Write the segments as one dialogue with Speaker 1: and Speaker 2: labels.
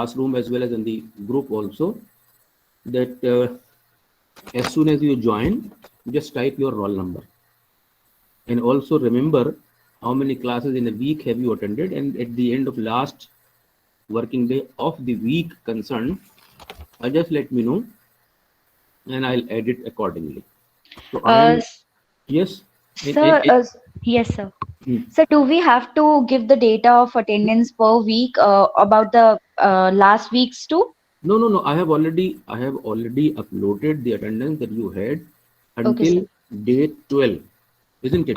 Speaker 1: classroom as well as in the group also, that as soon as you join, just type your roll number. And also remember how many classes in a week have you attended, and at the end of last working day of the week concerned, just let me know and I'll edit accordingly. So I am, yes,
Speaker 2: Sir, yes, sir.
Speaker 1: hmm.
Speaker 2: So, do we have to give the data of attendance per week about the last week's too?
Speaker 1: No. I have already uploaded the attendance that you had
Speaker 2: Okay, sir.
Speaker 1: until day 12, isn't it?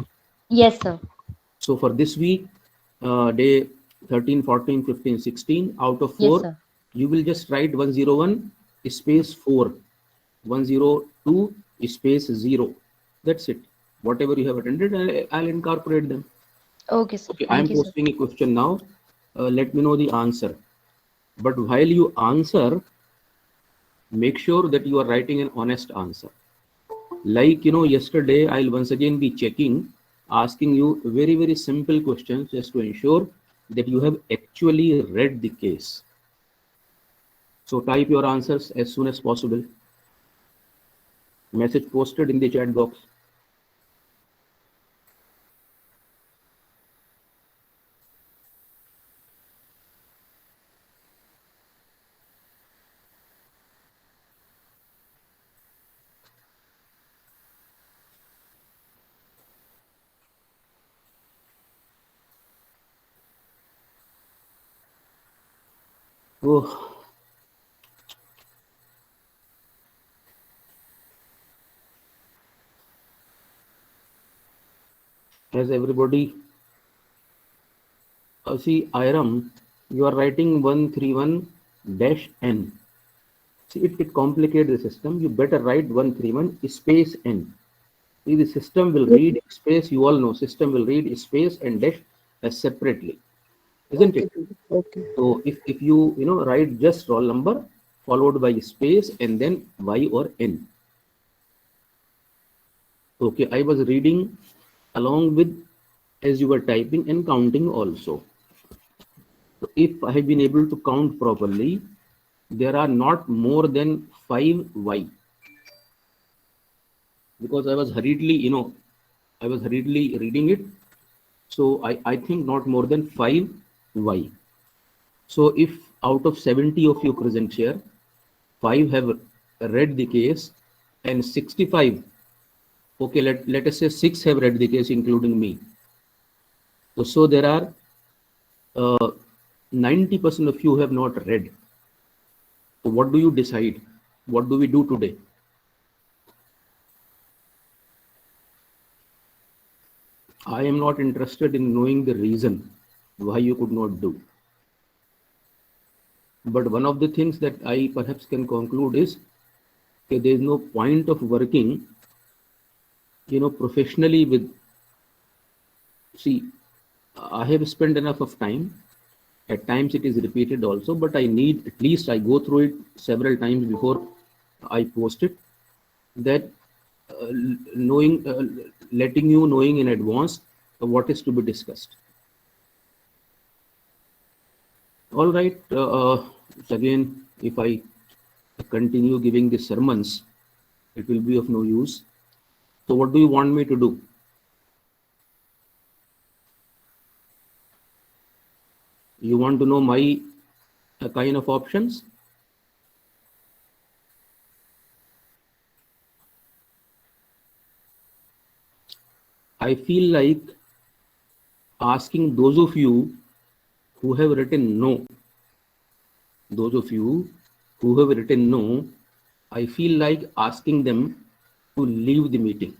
Speaker 2: Yes, sir.
Speaker 1: So for this week, day 13, 14, 15, 16, out of
Speaker 2: Yes,
Speaker 1: 4,
Speaker 2: sir.
Speaker 1: you will just write 101 space 4, 102 space 0. That's it. Whatever you have attended, I'll incorporate them.
Speaker 2: Okay, sir.
Speaker 1: Okay, I am
Speaker 2: Thank you, sir.
Speaker 1: posting a question now. Let me know the answer. But while you answer, make sure that you are writing an honest answer. Like, yesterday, I'll once again be checking, asking you very, very simple questions just to ensure that you have actually read the case. So type your answers as soon as possible. Message posted in the chat box. Oh, has everybody see, Iram, you are writing 131 dash n. See, it complicates the system. You better write 131 space n. See, the system will read space. You all know system will read space and dash separately, isn't
Speaker 3: Okay,
Speaker 1: it?
Speaker 3: teacher. Okay.
Speaker 1: So if you write just roll number followed by space and then y or n. Okay, I was reading along with as you were typing and counting also. So if I have been able to count properly, there are not more than 5y, because I was hurriedly reading it. So I think not more than 5y. So if out of 70 of you present here, 5 have read the case and 65, okay, let us say 6 have read the case including me. So there are 90% of you have not read. So what do you decide? What do we do today? I am not interested in knowing the reason why you could not do. But one of the things that I perhaps can conclude is that there is no point of working, professionally with. See, I have spent enough of time. At times it is repeated also, but I need at least I go through it several times before I post it. That knowing, letting you knowing in advance what is to be discussed. All right. Again, if I continue giving the sermons, it will be of no use. So what do you want me to do? You want to know my kind of options? I feel like asking those of you who have written no, those of you who have written no, I feel like asking them to leave the meeting.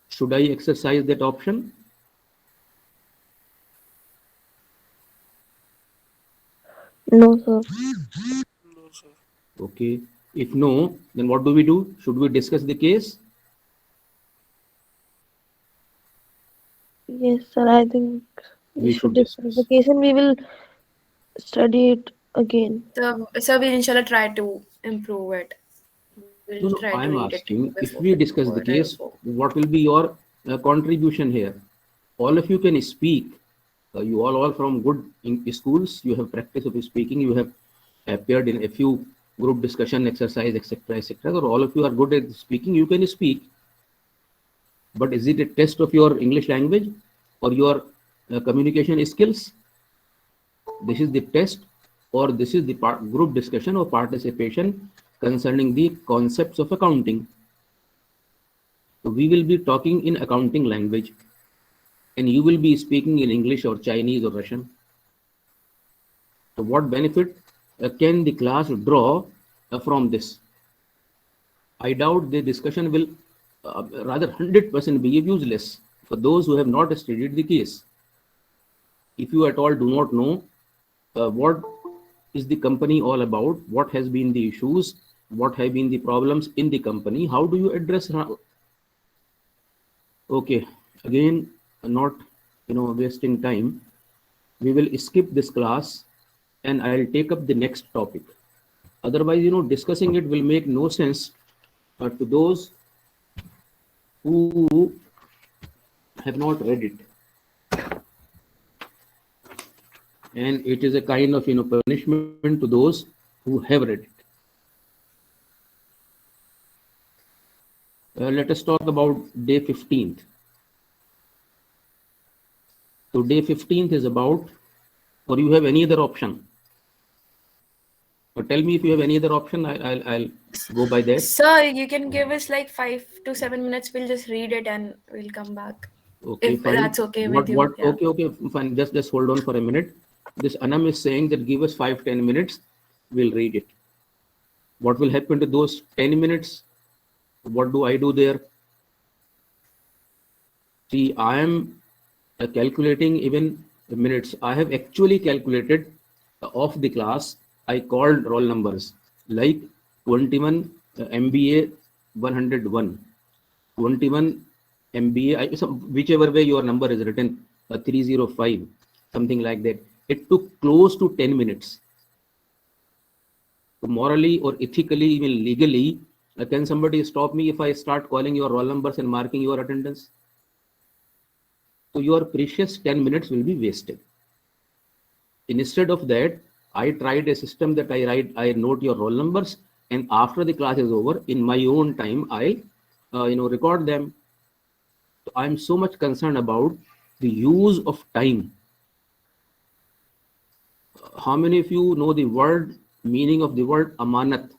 Speaker 1: Should I exercise that option?
Speaker 3: No, sir.
Speaker 4: No, sir.
Speaker 1: Okay. If no, then what do we do? Should we discuss the case?
Speaker 3: Yes, sir. I think we
Speaker 1: We
Speaker 3: should
Speaker 1: should
Speaker 3: discuss the
Speaker 1: discuss.
Speaker 3: case and we will study it again.
Speaker 4: So we'll inshallah try to improve it. We'll
Speaker 1: No,
Speaker 4: try
Speaker 1: no,
Speaker 4: to read
Speaker 1: I'm
Speaker 4: it
Speaker 1: asking
Speaker 4: before
Speaker 1: if we discuss the
Speaker 4: time
Speaker 1: case,
Speaker 4: before.
Speaker 1: what will be your contribution here? All of you can speak, You all from good schools. You have practice of speaking. You have appeared in a few group discussion exercise, etc., etc. Or all of you are good at speaking. You can speak. But is it a test of your English language or your communication skills? This is the test, or this is the group discussion or participation concerning the concepts of accounting. So we will be talking in accounting language, and you will be speaking in English or Chinese or Russian. So what benefit can the class draw from this? I doubt the discussion will rather 100% be useless for those who have not studied the case. If you at all do not know what is the company all about, what has been the issues, what have been the problems in the company, how do you address? Okay, again, not wasting time, we will skip this class and I'll take up the next topic. Otherwise, discussing it will make no sense to those who have not read it. And it is a kind of punishment to those who have read it. Let us talk about day 15th. So day 15th is about, or you have any other option? Or tell me if you have any other option. I'll go by that.
Speaker 4: Sir, you can give us like 5 to 7 minutes. We'll just read it and we'll come back.
Speaker 1: Okay,
Speaker 4: If
Speaker 1: fine.
Speaker 4: that's okay with you.
Speaker 1: What?
Speaker 4: Yeah.
Speaker 1: Okay, fine. Just hold on for a minute. This Anam is saying that give us 5-10 minutes. We'll read it. What will happen to those 10 minutes? What do I do there? See, I am calculating even the minutes. I have actually calculated of the class. I called roll numbers like 21 MBA 101, 21 MBA, whichever way your number is written, 305, something like that. It took close to 10 minutes. So morally or ethically, even legally, can somebody stop me if I start calling your roll numbers and marking your attendance? So your precious 10 minutes will be wasted. Instead of that, I tried a system that I note your roll numbers, and after the class is over, in my own time, I record them. So I'm so much concerned about the use of time. How many of you know the meaning of the word amanat?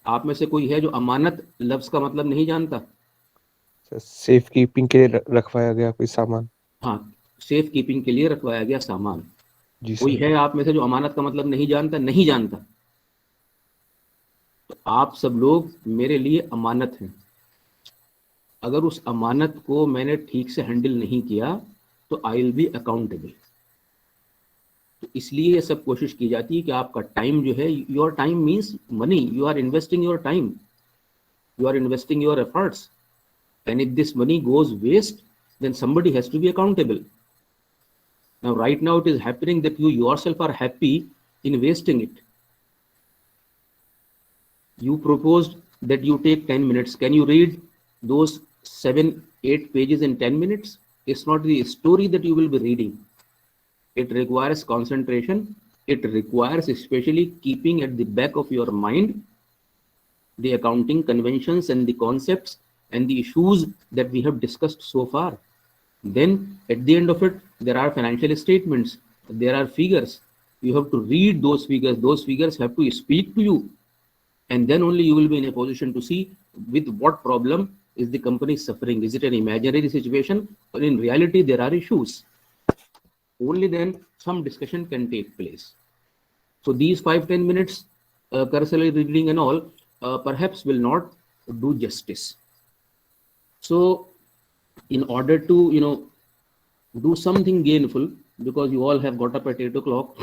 Speaker 1: आप में से कोई है जो अमानत लफ्ज का मतलब नहीं जानता?
Speaker 5: सेफ कीपिंग के लिए रखवाया गया कोई सामान।
Speaker 1: हाँ, सेफ कीपिंग के लिए रखवाया गया सामान।
Speaker 5: जी
Speaker 1: कोई
Speaker 5: सर।
Speaker 1: है आप में से जो अमानत का मतलब नहीं जानता? तो आप सब लोग मेरे लिए अमानत हैं। अगर उस अमानत को मैंने ठीक से हैंडल नहीं किया तो आई विल बी अकाउंटेबल। तो इसलिए ये सब कोशिश की जाती है कि आपका टाइम जो है, your time means money, you are investing your time, you are investing your efforts, and if this money goes waste, then somebody has to be accountable. Now right now it is happening that you yourself are happy in wasting it. You proposed that you take 10 minutes. Can you read those 7-8 pages in 10 minutes? It's not the story that you will be reading. It requires concentration. It requires especially keeping at the back of your mind the accounting conventions and the concepts and the issues that we have discussed so far. Then at the end of it, there are financial statements, there are figures. You have to read those figures. Those figures have to speak to you. And then only you will be in a position to see with what problem is the company suffering. Is it an imaginary situation, or in reality there are issues? Only then some discussion can take place. So these 5-10 minutes cursory reading and all perhaps will not do justice. So in order to do something gainful, because you all have got up at 8 o'clock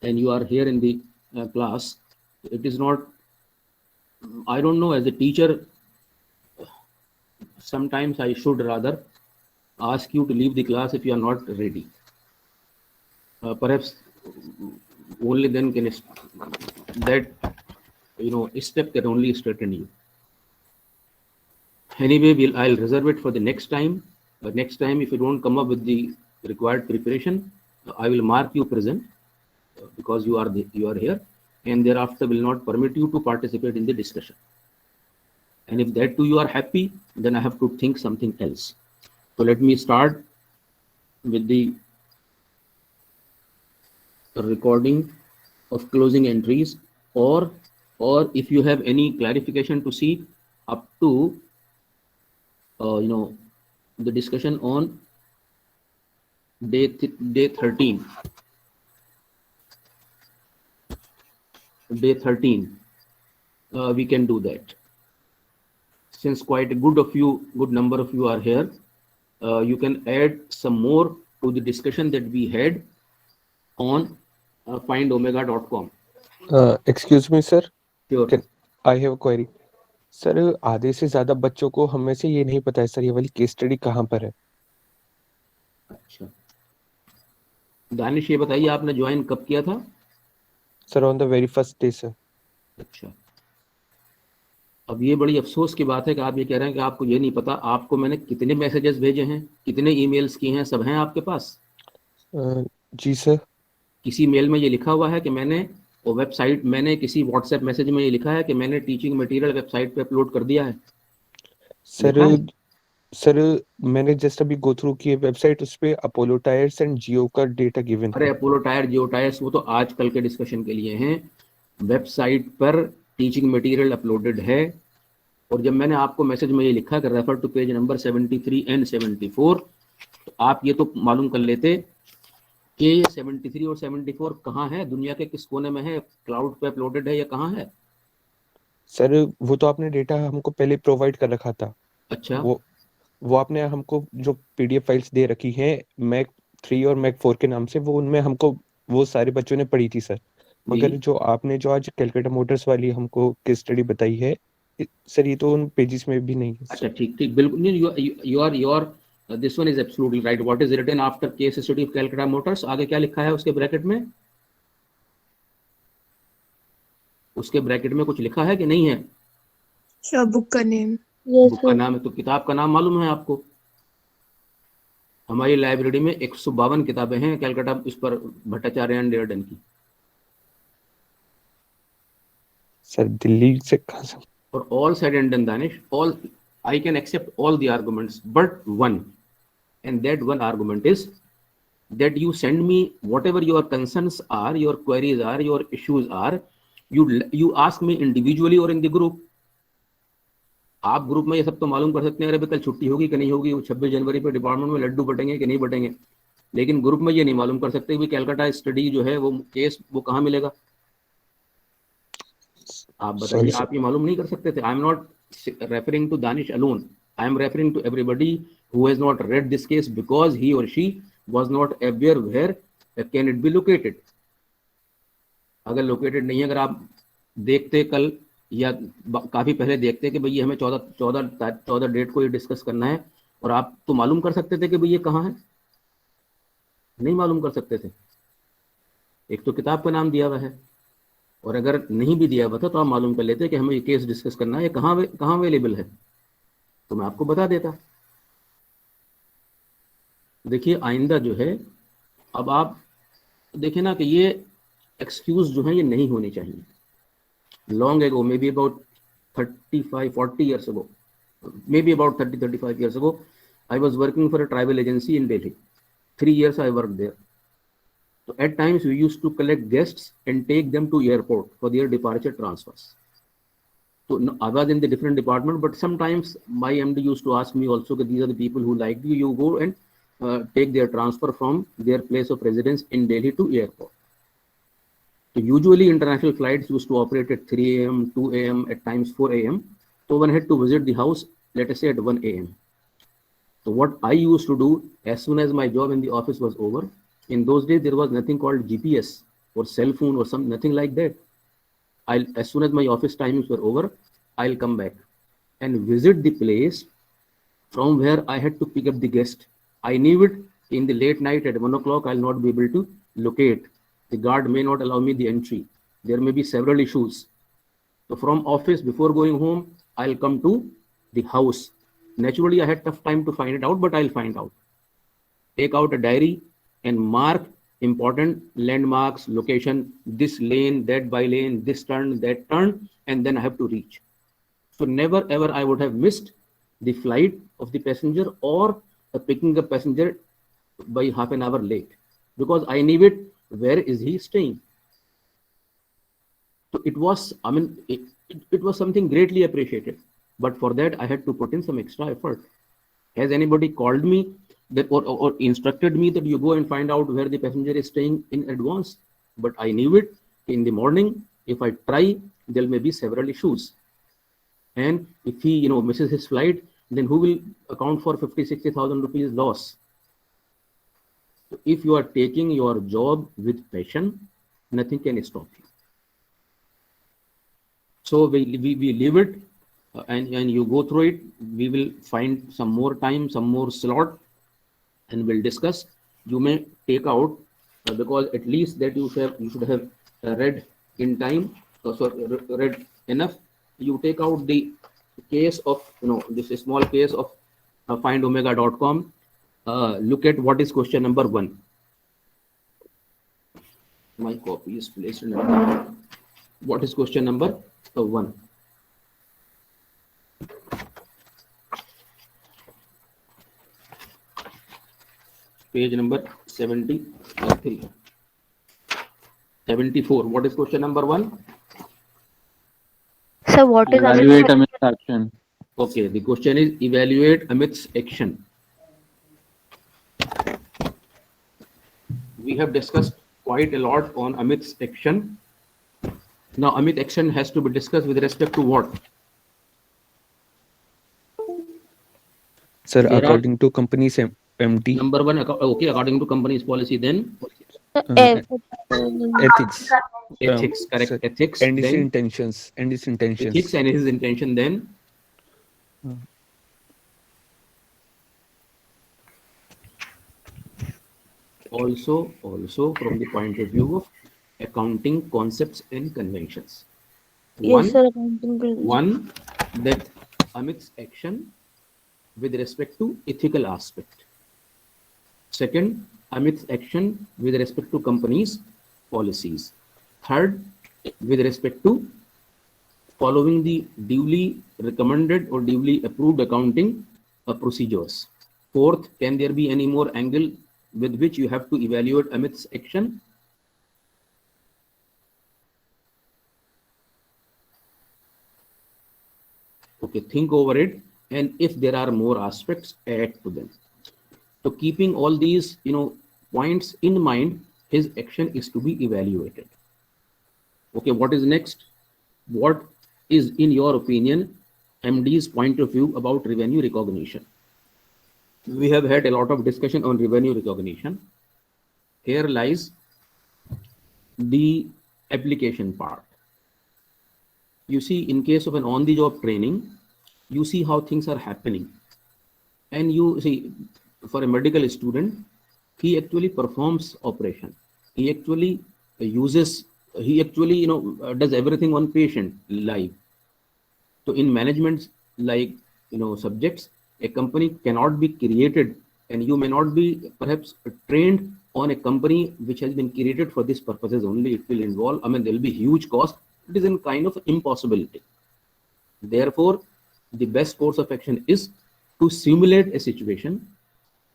Speaker 1: and you are here in the class, it is not, I don't know, as a teacher, sometimes I should rather ask you to leave the class if you are not ready. Perhaps only then can that step can only straighten you. Anyway, I'll reserve it for the next time. Next time, if you don't come up with the required preparation, I will mark you present because you are here, and thereafter will not permit you to participate in the discussion. And if that too you are happy, then I have to think something else. So let me start with the recording of closing entries, or if you have any clarification to seek up to the discussion on day 13. Day 13, we can do that. Since quite a good number of you are here, you can add some more to the discussion that we had on findomega.com.
Speaker 5: Excuse me, sir.
Speaker 1: Sure.
Speaker 5: I have a query. Sir आधे से ज्यादा बच्चों को हम में से ये नहीं पता है सर ये वाली केस स्टडी कहाँ पर है.
Speaker 1: अच्छा, दानिश ये बताइए आपने ज्वाइन कब किया था?
Speaker 5: Sir on the very first day sir.
Speaker 1: अच्छा, अब ये बड़ी अफसोस की बात है कि आप ये कह रहे हैं कि आपको ये नहीं पता. आपको मैंने कितने मैसेजेस भेजे हैं, कितने ईमेल्स किए हैं, सब हैं आपके पास?
Speaker 5: जी सर.
Speaker 1: किसी मेल में ये लिखा हुआ है कि मैंने वेबसाइट, मैंने किसी व्हाट्सएप मैसेज में ये लिखा है कि मैंने टीचिंग मटेरियल वेबसाइट पे अपलोड कर दिया है?
Speaker 5: सर मैंने जस्ट अभी गो थ्रू की वेबसाइट, उस पे अपोलो टायर्स एंड जियो का डेटा गिवन है.
Speaker 1: अरे अपोलो टायर, जियो टायर्स वो तो आजकल के डिस्कशन के लिए हैं. वेबसाइट पर टीचिंग मटेरियल अपलोडेड है. और जब मैंने आपको मैसेज में ये लिखा कि refer to page number 73 and 74, तो आप ये तो मालूम कर लेते कि 73 और 74 कहाँ है, दुनिया के किस कोने में है, क्लाउड पे अपलोडेड है या कहाँ है?
Speaker 5: सर वो तो आपने डेटा हमको पहले प्रोवाइड कर रखा था.
Speaker 1: अच्छा,
Speaker 5: वो आपने हमको जो पीडीएफ फाइल्स दे रखी हैं मैक 3 और मैक 4 के नाम से, वो उनमें हमको वो सारे बच्चों ने पढ़ी थी सर. मगर जो आपने जो आज कैलकाटा मोटर्स वाली हमको केस स्टडी बताई है सर, ये तो उन पेजेस में भी नहीं है.
Speaker 1: अच्छा, ठीक ठीक, बिल्कुल नहीं. Your this one is absolutely right. What is written after case study of Calcutta motors? आगे क्या लिखा है उसके ब्रैकेट में? उसके ब्रैकेट में कुछ लिखा है कि नहीं है?
Speaker 3: बुक का नेम.
Speaker 1: बुक का नाम है तो किताब का नाम मालूम है आपको? हमारी लाइब्रेरी में 152 किताबें हैं कैलकाटा इस पर भट्टाचार्य एंड डेरडन की.
Speaker 5: सर दिल्ली से कहाँ से?
Speaker 1: For all said and done, Danish, I can accept all the arguments, but one, and that one argument is that you send me whatever your concerns are, your queries are, your issues are. You ask me individually or in the group. आप group में ये सब तो मालूम कर सकते हैं, अरे कल छुट्टी होगी कि नहीं होगी, 26 जनवरी पे डिपार्टमेंट में लड्डू बटेंगे कि नहीं बटेंगे. लेकिन ग्रुप में ये नहीं मालूम कर सकते कि कैलकाटा स्टडी जो है वो केस वो कहाँ मिलेगा. आप बताइए, आप ये मालूम नहीं कर सकते थे? I am not referring to Danish alone. I am referring to everybody who has not read this case because he or she was not aware where can it be located. अगर लोकेटेड नहीं है, अगर आप देखते कल या काफी पहले देखते कि भाई ये हमें 14 डेट को ये डिस्कस करना है, और आप तो मालूम कर सकते थे कि भाई ये कहाँ है. नहीं मालूम कर सकते थे. एक तो किताब का नाम दिया हुआ है, और अगर नहीं भी दिया हुआ था तो आप मालूम कर लेते कि हमें ये केस डिस्कस करना है, कहाँ अवेलेबल है, तो मैं आपको बता देता. देखिए आइंदा जो है, अब आप देखें ना कि ये एक्सक्यूज जो है ये नहीं होनी चाहिए. Long ago, may be about 35-40 years ago, maybe about 30-35 years ago, I was working for a travel agency in Delhi. 3 years I worked there. So at times we used to collect guests and take them to airport for their departure transfers. So I was in the different department, but sometimes my MD used to ask me also that these are the people who like you. You go and take their transfer from their place of residence in Delhi to airport. So usually international flights used to operate at 3 a.m., 2 a.m., at times 4 a.m. So one had to visit the house, let us say at 1 a.m. So what I used to do, as soon as my job in the office was over, in those days there was nothing called GPS or cell phone or nothing like that. As soon as my office timings were over, I'll come back and visit the place from where I had to pick up the guest. I knew it in the late night at 1 o'clock, I'll not be able to locate. The guard may not allow me the entry. There may be several issues. So from office, before going home, I'll come to the house Naturally, I had tough time to find it out, but I'll find out. Take out a diary and mark important landmarks, location, this lane, that by lane, this turn, that turn, and then I have to reach. So never ever I would have missed the flight of the passenger or picking up passenger by half an hour late, because I knew it. Where is he staying? So it was, I mean, it was something greatly appreciated. But for that, I had to put in some extra effort. Has anybody called me that or instructed me that you go and find out where the passenger is staying in advance? But I knew it in the morning. If I try, there may be several issues. And if he, misses his flight, then who will account for 50,000-60,000 rupees loss? So if you are taking your job with passion, nothing can stop you. So we leave it, and you go through it. We will find some more time, some more slot, and we'll discuss. You may take out because at least that you should have read in time, read enough. You take out the case of this small case of findomega.com. Look at what is question number 1. My copy is placed in. What is question number 1? Page number 73. 74. What is question number 1?
Speaker 3: So what is
Speaker 6: Evaluate Amit's action.
Speaker 1: Okay, the question is evaluate Amit's action. We have discussed quite a lot on Amit's action. Now, Amit's action has to be discussed with respect to what?
Speaker 5: Sir,
Speaker 1: There are-
Speaker 5: according to company's MD,
Speaker 1: Number 1, okay, according to company's policy, then
Speaker 5: ethics,
Speaker 1: ethics, correct,
Speaker 5: sir,
Speaker 1: ethics,
Speaker 5: and his
Speaker 1: then
Speaker 5: intentions,
Speaker 1: ethics and his intention, then also from the point of view of accounting concepts and conventions.
Speaker 3: Yes, sir. Accounting principle.
Speaker 1: One, that Amit's action with respect to ethical aspect. Second, Amit's action with respect to companies' policies. Third, with respect to following the duly recommended or duly approved accounting procedures. Fourth, can there be any more angle with which you have to evaluate Amit's action? Okay, think over it, and if there are more aspects, add to them. So keeping all these, points in mind, his action is to be evaluated. Okay, what is next? What is, in your opinion, MD's point of view about revenue recognition? We have had a lot of discussion on revenue recognition. Here lies the application part. You see, in case of an on-the-job training, you see how things are happening. And you see, for a medical student, he actually performs operation. He actually does everything on patient live. So in management, like, subjects, a company cannot be created, and you may not be perhaps trained on a company which has been created for this purposes only. It will involve, there will be huge cost. It is a kind of impossibility. Therefore, the best course of action is to simulate a situation,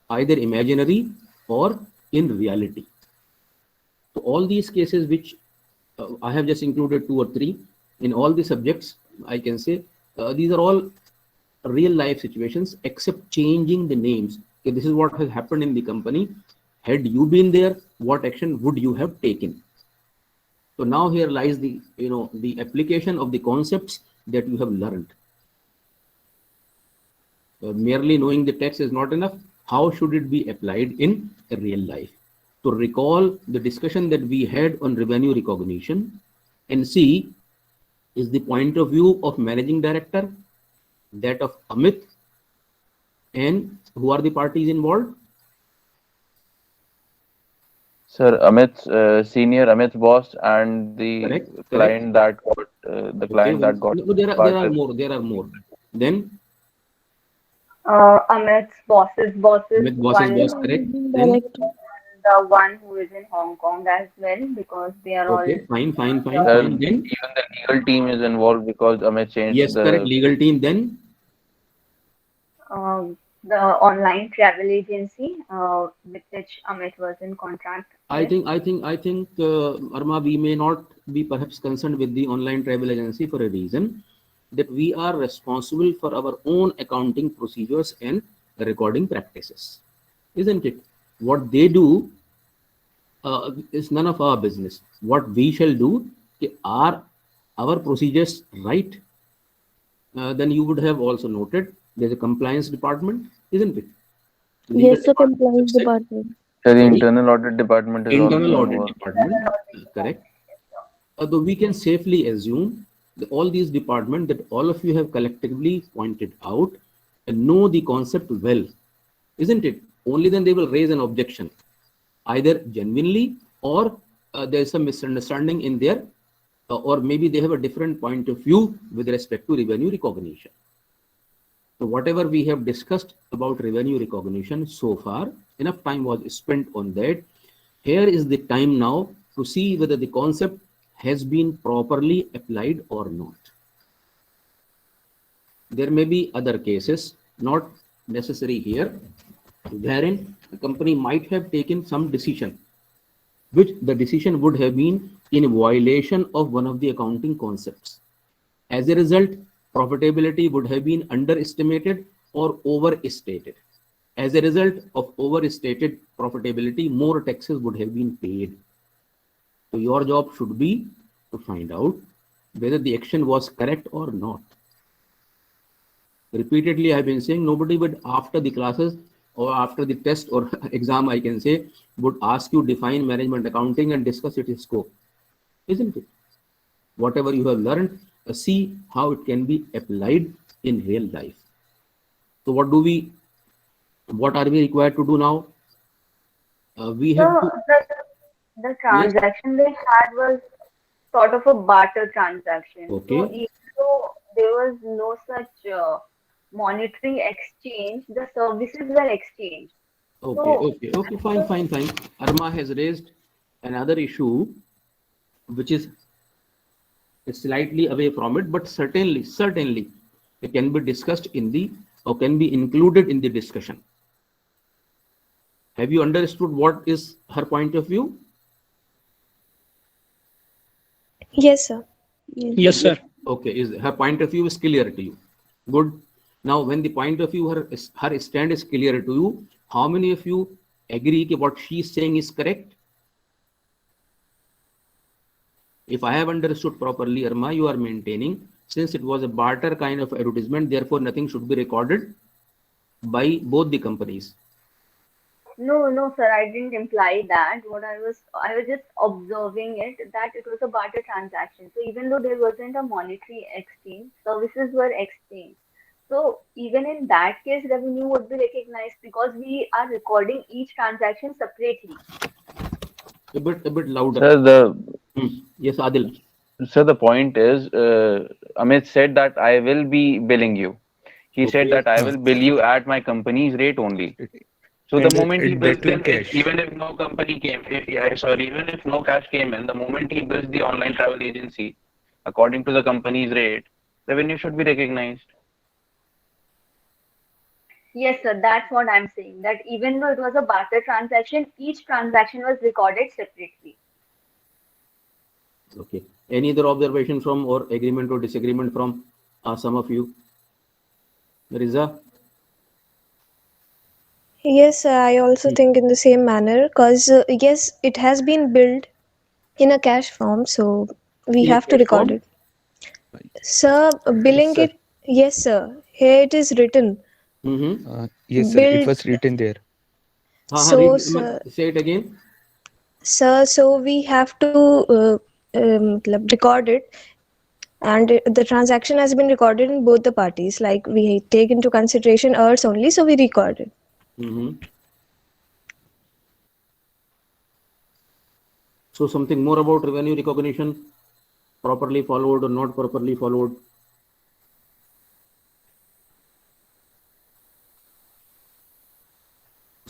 Speaker 1: either imaginary or in reality. So all these cases which I have just included 2 or 3 in all the subjects, I can say these are all real life situations, except changing the names. Okay, this is what has happened in the company. Had you been there, what action would you have taken? So now here lies the the application of the concepts that you have learned. Merely knowing the text is not enough. How should it be applied in real life? To recall the discussion that we had on revenue recognition and see, is the point of view of managing director, that of Amit, and who are the parties involved?
Speaker 6: Sir, Amit's senior, Amit's boss, and the
Speaker 1: Correct.
Speaker 6: client that got
Speaker 1: Okay,
Speaker 6: that got
Speaker 1: no, there are
Speaker 6: parted.
Speaker 1: more. There are more. Then
Speaker 7: Amit's boss's
Speaker 1: With boss's
Speaker 7: one,
Speaker 1: boss, correct? Then,
Speaker 3: Director.
Speaker 7: the one who is in Hong Kong as well, because they are all
Speaker 1: okay, fine, fine, fine,
Speaker 6: Sir,
Speaker 1: fine. Then,
Speaker 6: even the legal team is involved because Amit changed
Speaker 1: yes, correct,
Speaker 6: the.
Speaker 1: legal team. Then,
Speaker 7: the online travel agency with which Amit was in contract with.
Speaker 1: I think, Arma, we may not be perhaps concerned with the online travel agency for a reason that we are responsible for our own accounting procedures and recording practices, isn't it? What they do is none of our business. What we shall do, are our procedures right? Then you would have also noted there's a compliance department, isn't it? Legal
Speaker 3: Yes, sir,
Speaker 1: department
Speaker 3: compliance
Speaker 1: subset,
Speaker 3: department.
Speaker 6: Sir, the
Speaker 1: sorry,
Speaker 6: internal audit department is
Speaker 1: internal
Speaker 6: also
Speaker 1: audit
Speaker 6: involved.
Speaker 1: department, correct. Although we can safely assume that all these departments that all of you have collectively pointed out and know the concept well, isn't it? Only then they will raise an objection, either genuinely or there's some misunderstanding in there, or maybe they have a different point of view with respect to revenue recognition. So whatever we have discussed about revenue recognition so far, enough time was spent on that. Here is the time now to see whether the concept has been properly applied or not. There may be other cases, not necessary here, wherein the company might have taken some decision, which the decision would have been in violation of one of the accounting concepts. As a result, profitability would have been underestimated or overstated. As a result of overstated profitability, more taxes would have been paid. So your job should be to find out whether the action was correct or not. Repeatedly, I've been saying nobody would, after the classes or after the test or exam, I can say, would ask you define management accounting and discuss its scope, isn't it? Whatever you have learned, see how it can be applied in real life. So what are we required to do now? We have
Speaker 7: So
Speaker 1: to,
Speaker 7: the
Speaker 1: yes,
Speaker 7: transaction they had was sort of a barter transaction. So
Speaker 1: okay,
Speaker 7: even though there was no such monetary exchange, the services were exchanged. So
Speaker 1: okay, fine, fine, fine. Arma has raised another issue, which is slightly away from it, but certainly it can be discussed in the, or can be included in the discussion. Have you understood what is her point of view?
Speaker 3: Yes, sir.
Speaker 8: Yes, sir.
Speaker 1: Okay, is her point of view is clear to you? Good. Now, when the point of view, her stand is clear to you, how many of you agree that what she is saying is correct? If I have understood properly, Irma, you are maintaining, since it was a barter kind of advertisement, therefore nothing should be recorded by both the companies.
Speaker 7: no, sir, I didn't imply that. I was just observing it that it was a barter transaction. So even though there wasn't a monetary exchange, services were exchanged. So even in that case, revenue would be recognized because we are recording each transaction separately.
Speaker 1: A bit louder.
Speaker 6: Sir,
Speaker 1: Yes, Adil.
Speaker 6: the point is, Amit said that I will be billing you. He said
Speaker 1: Okay.
Speaker 6: that I will bill you at my company's rate only. So the
Speaker 5: And
Speaker 6: moment he bills
Speaker 5: that too in
Speaker 6: them,
Speaker 5: cash.
Speaker 6: even if no company came, even if no cash came in, the moment he bills the online travel agency, according to the company's rate, revenue should be recognized.
Speaker 7: Yes, sir, that's what I'm saying. That even though it was a barter transaction, each transaction was recorded separately.
Speaker 1: Okay. Any other observation from or agreement or disagreement from some of you? Riza?
Speaker 3: Yes, sir, I also think in the same manner because yes, it has been billed in a cash form, so we
Speaker 1: In
Speaker 3: have to
Speaker 1: cash
Speaker 3: record
Speaker 1: form?
Speaker 3: it. Sir, billing
Speaker 5: sir.
Speaker 3: it, yes, sir. Here it is written,
Speaker 1: Mm-hmm.
Speaker 5: Yes, sir. It
Speaker 3: billed.
Speaker 5: was written there.
Speaker 3: So, sir,
Speaker 1: Say it again.
Speaker 3: so we have to मतलब record it, and the transaction has been recorded in both the parties. Like we take into consideration ours only, so we record it.
Speaker 1: Mm-hmm. So something more about revenue recognition, properly followed or not properly followed?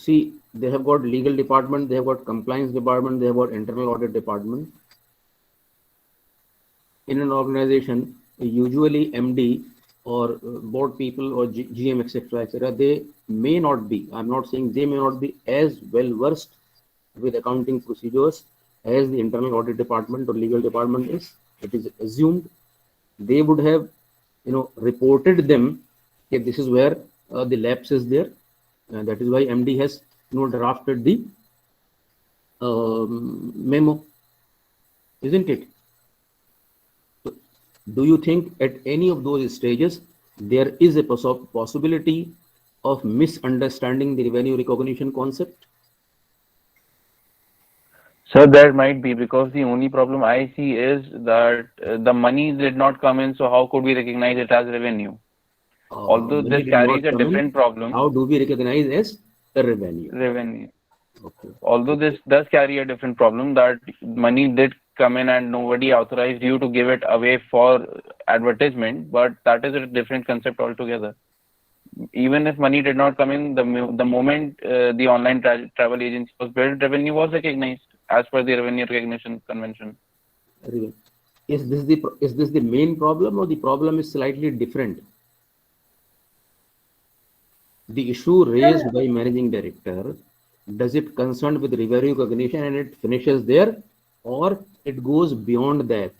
Speaker 1: See, they have got legal department, they have got compliance department, they have got internal audit department. In an organization, usually MD or board people or GM, etc., they may not be, I'm not saying they may not be as well versed with accounting procedures as the internal audit department or legal department is. It is assumed they would have, reported them if this is where the lapse is there. And that is why MD has, drafted the memo, isn't it? So, do you think at any of those stages there is a possibility of misunderstanding the revenue recognition concept?
Speaker 6: So there might be, because the only problem I see is that the money did not come in, so how could we recognize it as revenue? Although
Speaker 1: Money
Speaker 6: this
Speaker 1: did not
Speaker 6: carries a
Speaker 1: come in,
Speaker 6: different problem.
Speaker 1: how do we recognize as a revenue?
Speaker 6: Revenue.
Speaker 1: Okay.
Speaker 6: Although this does carry a different problem, that money did come in and nobody authorized you to give it away for advertisement, but that is a different concept altogether. Even if money did not come in, the moment the online travel agency was built, revenue was recognized as per the revenue recognition convention.
Speaker 1: Is this the main problem, or the problem is slightly different? The issue raised by managing director, does it concern with revenue recognition and it finishes there, or it goes beyond that?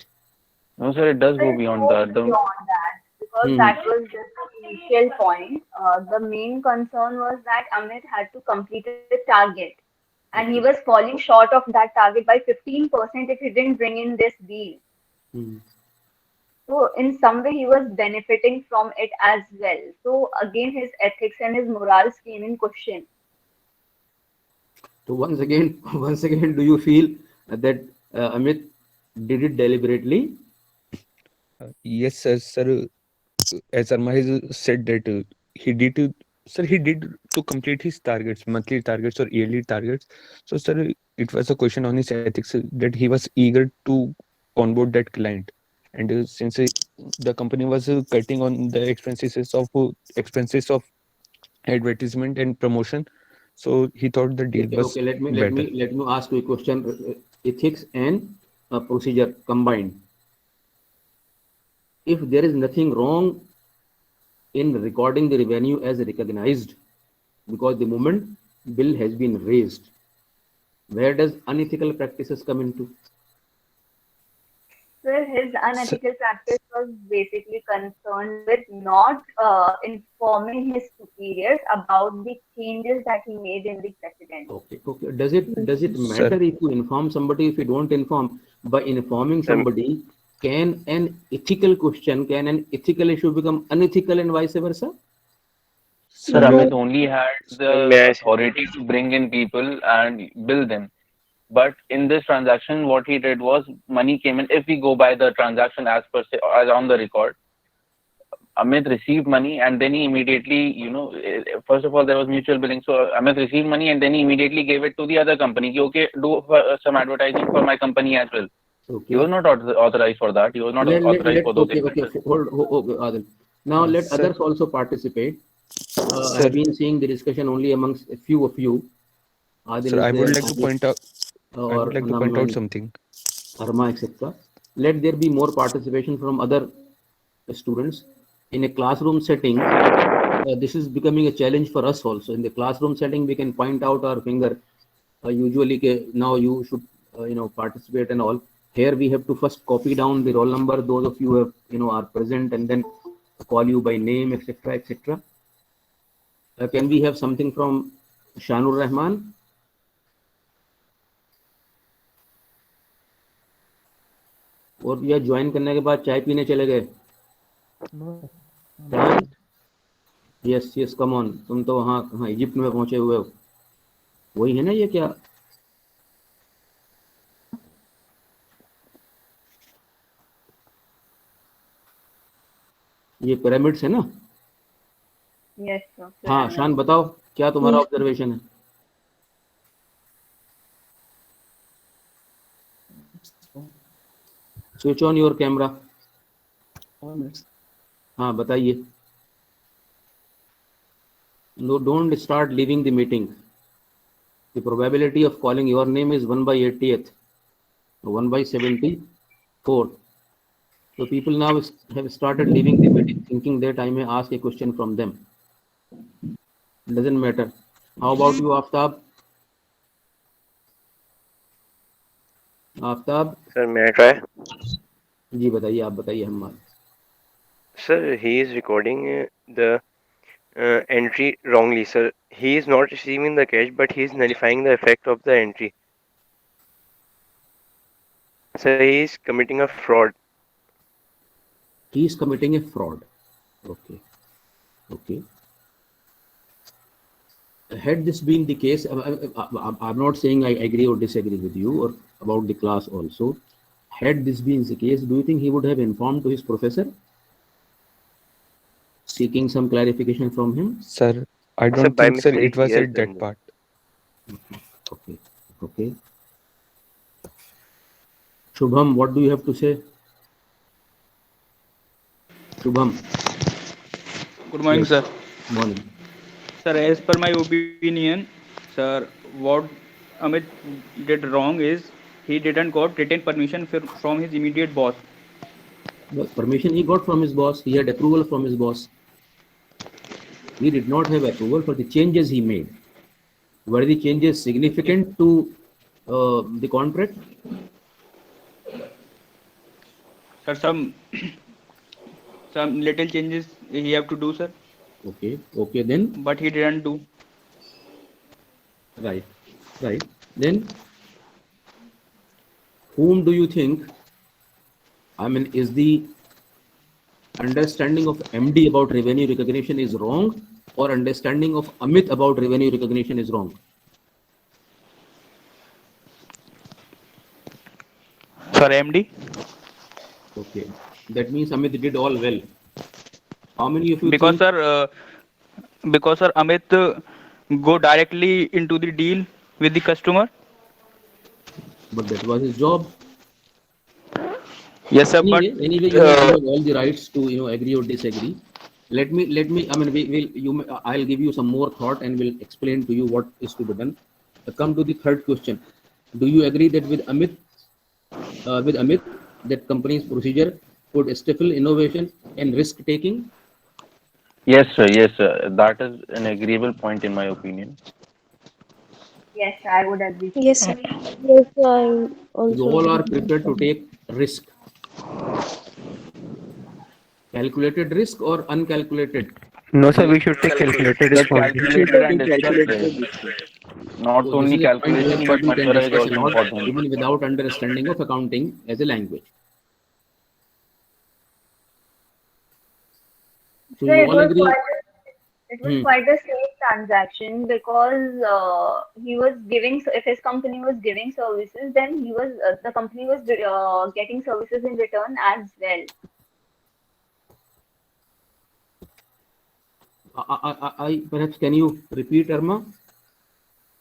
Speaker 6: No, sir, it does go beyond that.
Speaker 7: Beyond that, because that was just the initial point. The main concern was that Amit had to complete the target, and he was falling short of that target by 15% if he didn't bring in this deal. So in some way he was benefiting from it as well. So again his ethics and his morals came in question.
Speaker 1: So once again, do you feel that Amit did it deliberately?
Speaker 5: Yes, sir. As Arma has said that he did, sir, he did to complete his targets, monthly targets or yearly targets. So, sir, it was a question on his ethics that he was eager to onboard that client, and since the company was cutting on the expenses of advertisement and promotion, so he thought the deal was
Speaker 1: Okay. Let
Speaker 5: better.
Speaker 1: me ask you a question. Ethics and procedure combined. If there is nothing wrong in recording the revenue as recognized, because the moment bill has been raised, where does unethical practices come into?
Speaker 7: So his unethical practice was basically concerned with not informing his superiors about the changes that he made in the precedent.
Speaker 1: Okay. Does it matter if you inform somebody, if you don't inform? By informing somebody, can an ethical issue become unethical and vice versa?
Speaker 6: Sir, Amit only had the authority to bring in people and bill them. But in this transaction, what he did was money came in. If we go by the transaction as per se, as on the record, Amit received money and then he immediately, first of all, there was mutual billing. So Amit received money and then he immediately gave it to the other company. Okay, do some advertising for my company as well.
Speaker 1: Okay.
Speaker 6: He was not authorized for that. He was not authorized for those expenses.
Speaker 1: Okay, Adil. Now let others also participate. I have been seeing the discussion only amongst a few of you. Adil,
Speaker 5: sir, I would like to point out something.
Speaker 1: Arma, etc. Let there be more participation from other students. In a classroom setting, this is becoming a challenge for us also. In the classroom setting, we can point out our finger. Usually, now you should, participate and all. Here we have to first copy down the roll number. Those of you who are present, and then call you by name, etc., etc. Can we have something from Shanur Rahman? और भैया join करने के बाद चाय पीने चले गए? Yes come on. तुम तो वहाँ इजिप्ट में पहुंचे हुए हो. वही है ना ये क्या? ये पिरामिड्स है ना?
Speaker 7: Yes sir.
Speaker 1: हाँ शान, बताओ क्या तुम्हारा ऑब्जर्वेशन है? Switch on your camera. हाँ बताइए. No, don't start leaving the meeting. The probability of calling your name is 1 by 80th, 1 by 74. So people now have started leaving the meeting thinking that I may ask a question from them. Doesn't matter. How about you, Aftab? Aftab
Speaker 8: Sir, may I try?
Speaker 1: जी बताइए, आप बताइए हम
Speaker 8: Sir, he is recording the entry wrongly, sir. He is not receiving the cash, but he is nullifying the effect of the entry. Sir, he is committing a fraud.
Speaker 1: He is committing a fraud. Okay. Okay. Had this been the case, I'm not saying I agree or disagree with you or about the class also. Had this been the case, do you think he would have informed to his professor, seeking some clarification from him?
Speaker 5: Sir, I
Speaker 8: Sir,
Speaker 5: don't
Speaker 8: by
Speaker 5: think, sir,
Speaker 8: mistake,
Speaker 5: it was
Speaker 8: he has
Speaker 5: at
Speaker 8: done
Speaker 5: that
Speaker 8: that.
Speaker 5: part.
Speaker 1: Okay. Okay. Shubham, what do you have to say? Shubham.
Speaker 9: Good morning,
Speaker 1: Yes.
Speaker 9: sir.
Speaker 1: Morning.
Speaker 9: Sir, as per my opinion, sir, what Amit did wrong is he didn't got written permission from his immediate boss.
Speaker 1: The permission he got from his boss, he had approval from his boss. He did not have approval for the changes he made. Were the changes significant to the contract?
Speaker 9: Sir, some little changes he have to do, sir.
Speaker 1: Okay. Okay, then.
Speaker 9: But he didn't do.
Speaker 1: Right. Right. Then, whom do you think, I mean, is the understanding of MD about revenue recognition is wrong, or understanding of Amit about revenue recognition is wrong?
Speaker 9: Sir, MD?
Speaker 1: Okay. That means Amit did all well. How many of you
Speaker 9: Because,
Speaker 1: think?
Speaker 9: sir, Amit go directly into the deal with the customer.
Speaker 1: But that was his job.
Speaker 9: Yes, sir.
Speaker 1: Anyway,
Speaker 9: But
Speaker 1: you have all the rights to agree or disagree. Let me. I mean, I'll give you some more thought and we'll explain to you what is to be done. Come to the third question. Do you agree that with Amit, that company's procedure could stifle innovation and risk taking?
Speaker 6: Yes, sir. Yes, sir. That is an agreeable point in my opinion.
Speaker 7: Yes, I would agree.
Speaker 3: Yes, sir. Yes, I also
Speaker 1: You all are
Speaker 3: agree.
Speaker 1: prepared to take risk. Calculated risk or uncalculated?
Speaker 5: No, sir, we should take calculated
Speaker 6: But
Speaker 5: risk only.
Speaker 6: calculated and discussed risk. Not
Speaker 1: So this
Speaker 6: only
Speaker 1: is a point where
Speaker 6: calculation, but
Speaker 1: people can
Speaker 6: Mashwara is
Speaker 1: discuss a
Speaker 6: also
Speaker 1: lot,
Speaker 6: important.
Speaker 1: even without understanding of accounting as a language. So
Speaker 7: So
Speaker 1: you
Speaker 7: it
Speaker 1: all
Speaker 7: was
Speaker 1: agree?
Speaker 7: quite a safe transaction because he was giving, if his company was giving services, then the company was getting services in return as well.
Speaker 1: I perhaps can you repeat, Arma?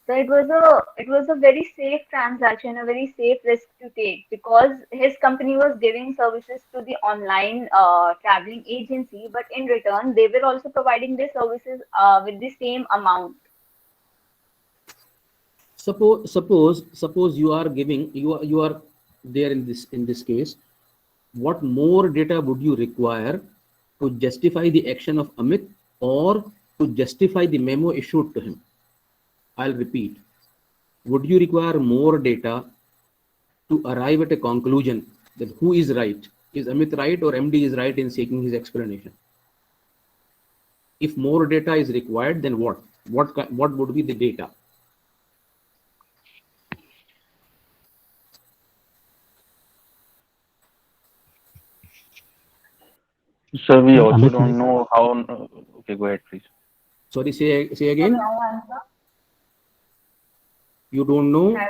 Speaker 7: So it was a very safe transaction, a very safe risk to take because his company was giving services to the online traveling agency, but in return they were also providing their services with the same amount.
Speaker 1: Suppose you are giving, you are there in this case. What more data would you require to justify the action of Amit or to justify the memo issued to him? I'll repeat. Would you require more data to arrive at a conclusion that who is right? Is Amit right or MD is right in seeking his explanation? If more data is required, then what? What would be the data?
Speaker 6: So we also don't know how. Okay, go ahead, please.
Speaker 1: Sorry, say again. You don't know.
Speaker 7: I was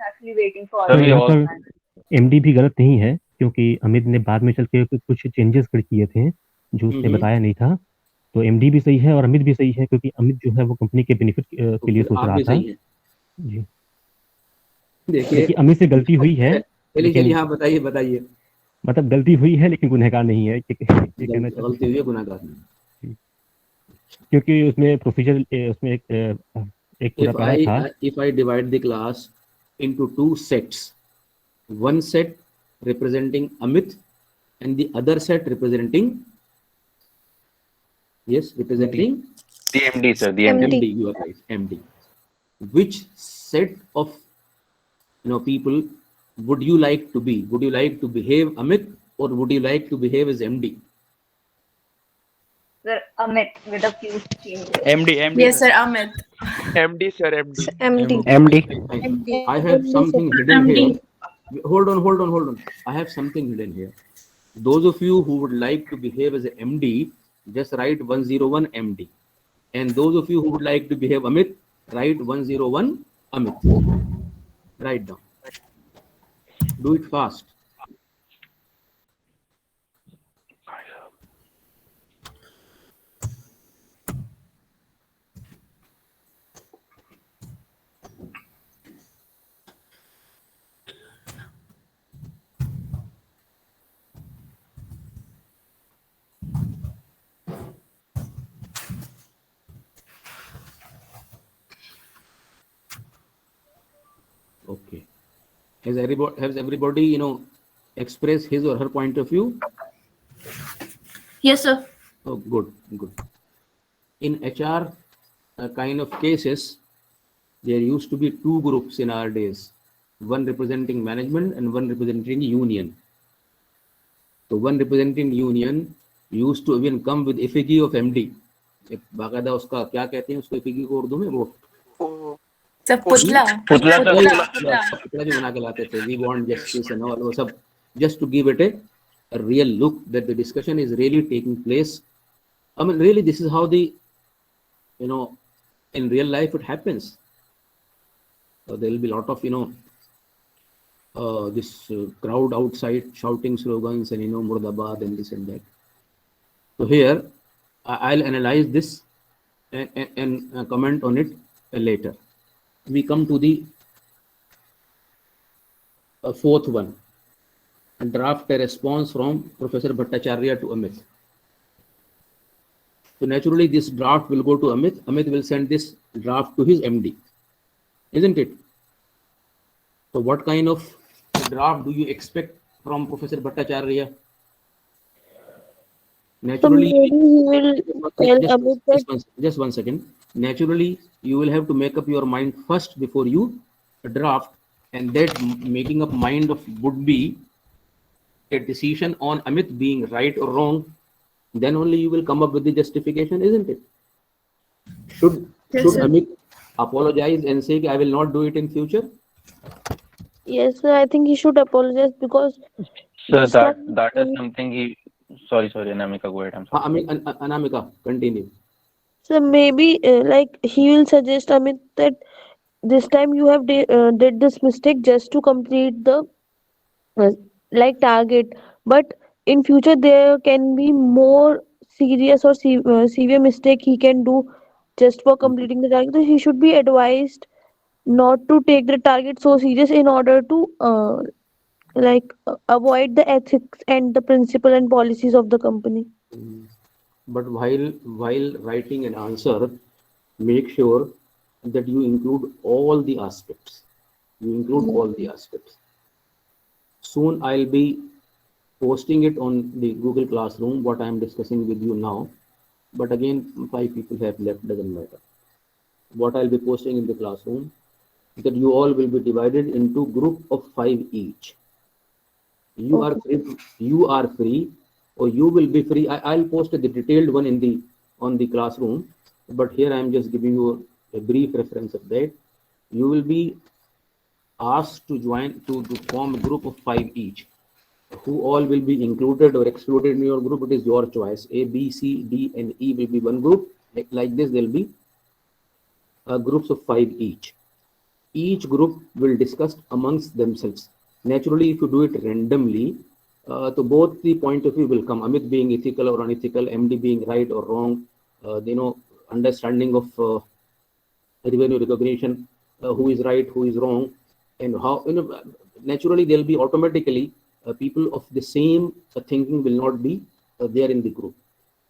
Speaker 7: actually waiting for
Speaker 6: Sir, we
Speaker 10: यहाँ
Speaker 6: also.
Speaker 10: पर MD भी गलत नहीं है क्योंकि अमित ने बाद में चल के कुछ चेंजेस कर किए थे जो उसने बताया नहीं था, तो एमडी भी सही है और अमित भी सही है क्योंकि अमित जो है वो कंपनी के बेनिफिट के लिए सोच रहा था जी।
Speaker 1: देखिए
Speaker 10: अमित से गलती हुई है,
Speaker 1: चलिए हाँ बताइए
Speaker 10: मतलब गलती हुई है लेकिन गुनहगार नहीं है,
Speaker 1: गलती हुई है, गुनहगार नहीं,
Speaker 10: क्योंकि उसमें प्रोसीजर उसमें एक एक पूरा पैरा था।
Speaker 1: If I divide the class into two sets, one set representing Amit and the other set representing, representing
Speaker 6: the MD, sir. The
Speaker 3: MD.
Speaker 1: MD. You are right, MD. Which set of people would you like to be? Would you like to behave Amit, or would you like to behave as MD?
Speaker 7: Sir, Amit with a few changes.
Speaker 9: MD.
Speaker 4: Yes, sir, Amit.
Speaker 11: MD, sir, MD.
Speaker 3: MD.
Speaker 1: I have something hidden here. Hold on. I have something hidden here. Those of you who would like to behave as an MD, just write 101 MD. And those of you who would like to behave Amit, write 101 Amit. Write down. Do it fast. Okay. Has everybody, expressed his or her point of view?
Speaker 4: Yes, sir.
Speaker 1: Oh, good. In HR kind of cases, there used to be two groups in our days, one representing management and one representing union. So one representing union used to even come with effigy of MD. एक बाकायदा उसका क्या कहते हैं उसको effigy को उर्दू में वो
Speaker 4: सब पुतला
Speaker 1: जो बना के लाते थे, we want justice and all, वो सब, just to give it a real look that the discussion is really taking place. I mean, really, this is how the, in real life it happens. So there will be a lot of, this crowd outside shouting slogans and, Murdabad and this and that. So here, I'll analyze this and comment on it later. We come to the fourth one, draft a response from Professor Bhattacharya to Amit. So naturally, this draft will go to Amit. Amit will send this draft to his MD, isn't it? So what kind of draft do you expect from Professor Bhattacharya? Naturally, just one second. Naturally, you will have to make up your mind first before you draft, and that making up mind of would be a decision on Amit being right or wrong. Then only you will come up with the justification, isn't it? Should Amit apologize and say, I will not do it in future?
Speaker 12: Yes, sir, I think he should apologize because...
Speaker 6: Sir, that is something he... Sorry, Anamika, go ahead. I'm sorry.
Speaker 1: Anamika, continue.
Speaker 12: So maybe like he will suggest Amit that this time you have did this mistake just to complete the target, but in future there can be more serious or severe mistake he can do just for completing the target. So he should be advised not to take the target so serious in order to avoid the ethics and the principle and policies of the company.
Speaker 1: But while writing an answer, make sure that you include all the aspects. Soon I'll be posting it on the Google Classroom, what I'm discussing with you now. But again, 5 people have left, doesn't matter. What I'll be posting in the classroom, that you all will be divided into group of 5 each. You are free, or you will be free. I'll post the detailed one on the classroom, but here I'm just giving you a brief reference of that. You will be asked to join to form a group of 5 each. Who all will be included or excluded in your group, it is your choice. A, B, C, D, and E will be one group. Like this, there will be groups of 5 each. Each group will discuss amongst themselves. Naturally, if you do it randomly, so both the point of view will come. Amit being ethical or unethical, MD being right or wrong, understanding of revenue recognition, who is right, who is wrong, and how, naturally there will be automatically people of the same thinking will not be there in the group.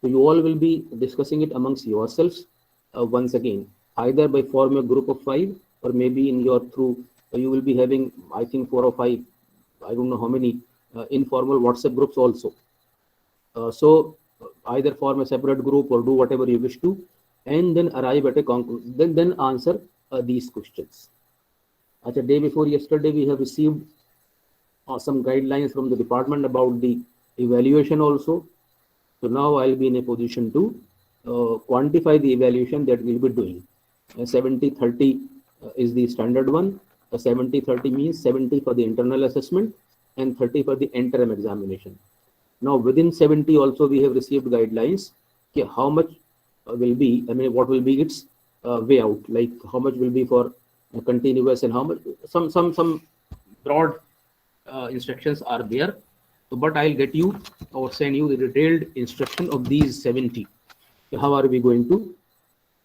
Speaker 1: So you all will be discussing it amongst yourselves once again. either by form a group of 5, or maybe in your through you will be having, I think, 4 or 5, I don't know how many informal WhatsApp groups also. So either form a separate group or do whatever you wish to, and then arrive at a conclusion. Then answer these questions. At the day before yesterday, we have received some guidelines from the department about the evaluation also. So now I'll be in a position to quantify the evaluation that we'll be doing. 70-30 is the standard one. 70-30 means 70 for the internal assessment and 30 for the interim examination. Now within 70 also we have received guidelines. Okay, how much will be, I mean, what will be its way out? Like how much will be for continuous and how much, some broad instructions are there. But I'll get you or send you the detailed instruction of these 70. How are we going to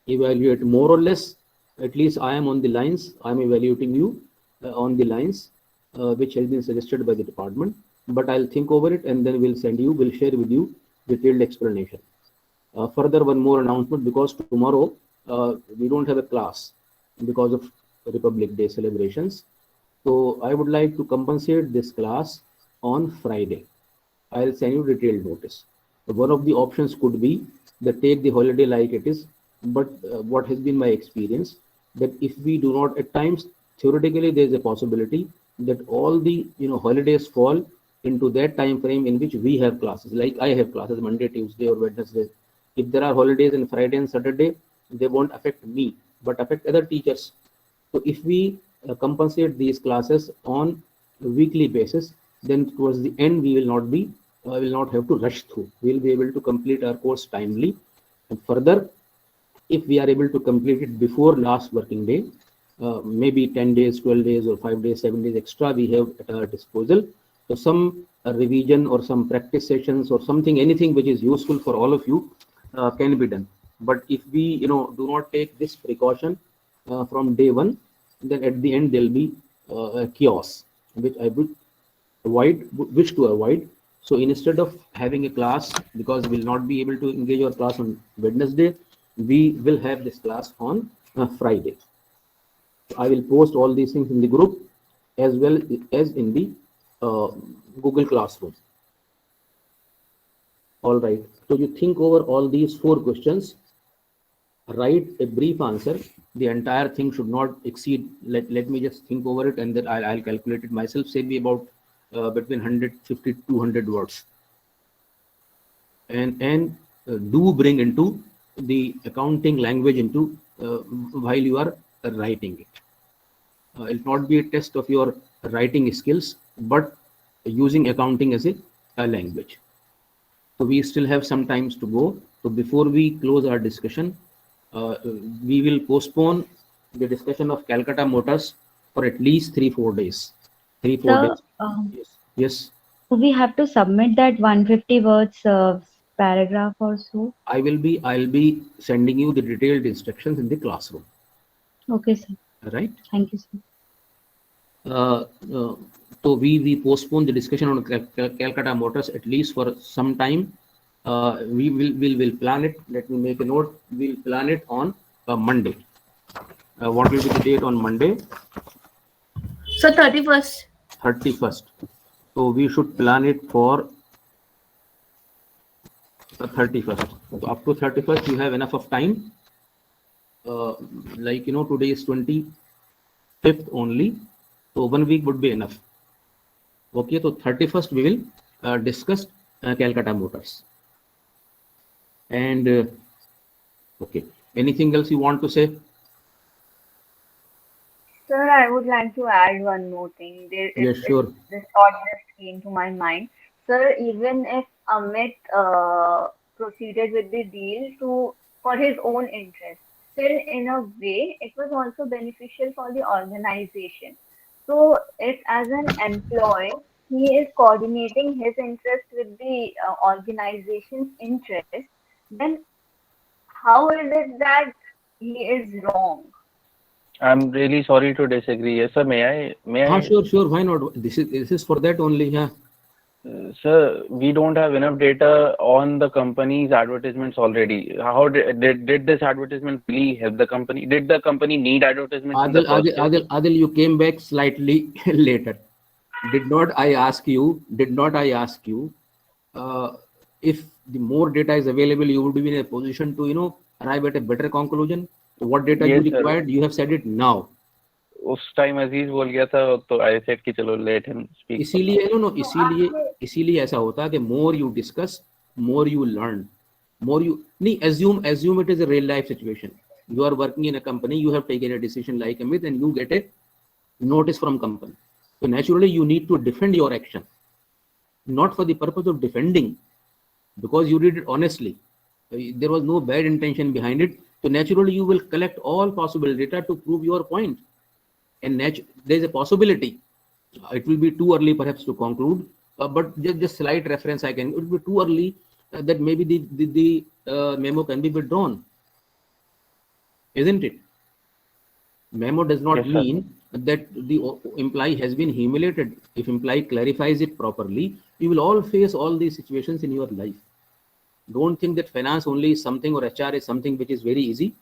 Speaker 1: evaluate? More or less, at least I am on the lines. I'm evaluating you on the lines which has been suggested by the department. But I'll think over it and then we'll share with you detailed explanation. Further, one more announcement, because tomorrow we don't have a class because of Republic Day celebrations. So I would like to compensate this class on Friday. I'll send you detailed notice. One of the options could be that take the holiday like it is, but what has been my experience, that if we do not, at times theoretically there is a possibility that all the holidays fall into that time frame in which we have classes. Like I have classes Monday, Tuesday or Wednesday. If there are holidays on Friday and Saturday, they won't affect me but affect other teachers. So if we compensate these classes on a weekly basis, then towards the end we will not have to rush through. We will be able to complete our course timely. And further, if we are able to complete it before last working day, maybe 10 days, 12 days or 5 days, 7 days extra we have at our disposal. So some revision or some practice sessions or something, anything which is useful for all of you can be done. But if we do not take this precaution from day one, then at the end there'll be a chaos, which I would wish to avoid. So instead of having a class, because we'll not be able to engage our class on Wednesday, we will have this class on Friday. So I will post all these things in the group as well as in the Google Classroom. All right. So you think over all these 4 questions, write a brief answer. The entire thing should not exceed, let me just think over it and then I'll calculate it myself, say be about between 150 to 200 words. And do bring into the accounting language into while you are writing it. It will not be a test of your writing skills, but using accounting as a language. So we still have some times to go. So before we close our discussion, we will postpone the discussion of Calcutta Motors for at least 3-4 days. 3-4 days. Yes.
Speaker 2: So we have to submit that 150 words paragraph or so.
Speaker 1: I'll be sending you the detailed instructions in the classroom.
Speaker 2: Okay, sir.
Speaker 1: Right.
Speaker 2: Thank you, sir.
Speaker 1: So we postpone the discussion on Calcutta Motors at least for some time. We will plan it. Let me make a note. We'll plan it on Monday. What will be the date on Monday?
Speaker 4: So 31st.
Speaker 1: 31st. So we should plan it for 31st. So up to 31st, you have enough of time. Like today is 25th only. So 1 week would be enough. Okay, so 31st we will discuss Calcutta Motors. And okay, anything else you want to say?
Speaker 7: Sir, I would like to add one more thing.
Speaker 1: Yes, sure.
Speaker 7: This thought just came to my mind. Sir, even if Amit proceeded with the deal for his own interest, still in a way it was also beneficial for the organization. So if as an employee he is coordinating his interest with the organization's interest, then how is it that he is wrong?
Speaker 6: I'm really sorry to disagree. Yes, sir. May I?
Speaker 1: Sure. Why not? This is for that only. Yeah.
Speaker 6: Sir, we don't have enough data on the company's advertisements already. How did this advertisement really help the company? Did the company need advertisements in the first place?
Speaker 1: Adil, you came back slightly later. Did not I ask you if the more data is available, you would be in a position to, arrive at a better conclusion? What data you
Speaker 6: Yes, sir.
Speaker 1: required? You have said it now.
Speaker 6: उस time अजीज बोल गया था तो I said कि चलो let him speak
Speaker 1: इसीलिए ऐसा होता है कि more you discuss more you learn more you नहीं assume it is a real life situation. You are working in a company, you have taken a decision like Amit and you get a notice from company. So naturally you need to defend your action, not for the purpose of defending, because you did it honestly. There was no bad intention behind it. So naturally you will collect all possible data to prove your point. And there is a possibility. It will be too early perhaps to conclude, but just slight reference I can. It will be too early that maybe the memo can be withdrawn, isn't it? Memo does not mean that the employee has been humiliated. If employee clarifies it properly, you will all face all these situations in your life. Don't think that finance only is something, or HR is something which is very easy.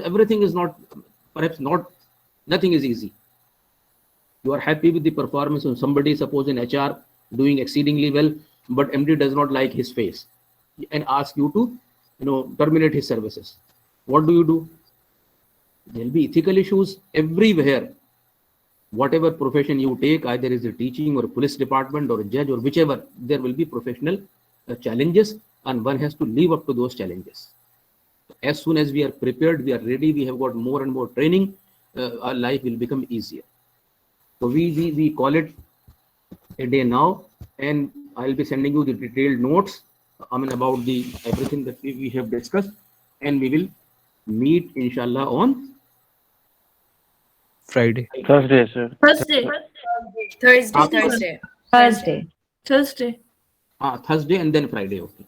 Speaker 1: Everything is not, perhaps not. Nothing is easy. You are happy with the performance of somebody, suppose in HR, doing exceedingly well, but MD does not like his face and ask you to, terminate his services. What do? There will be ethical issues everywhere. Whatever profession you take, either is a teaching or a police department or a judge or whichever, there will be professional challenges, and one has to live up to those challenges. As soon as we are prepared, we are ready, we have got more and more training, our life will become easier. So we call it a day now, and I'll be sending you the detailed notes about the everything that we have discussed, and we will meet inshallah on
Speaker 5: Friday.
Speaker 6: Thursday, sir.
Speaker 4: Thursday.
Speaker 1: Thursday and then Friday. Okay.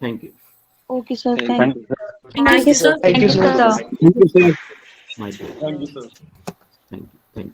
Speaker 1: Thank you.
Speaker 12: Okay, sir.
Speaker 6: Thank you, sir.
Speaker 2: Thank you, sir.
Speaker 1: My pleasure.
Speaker 11: Thank you, sir.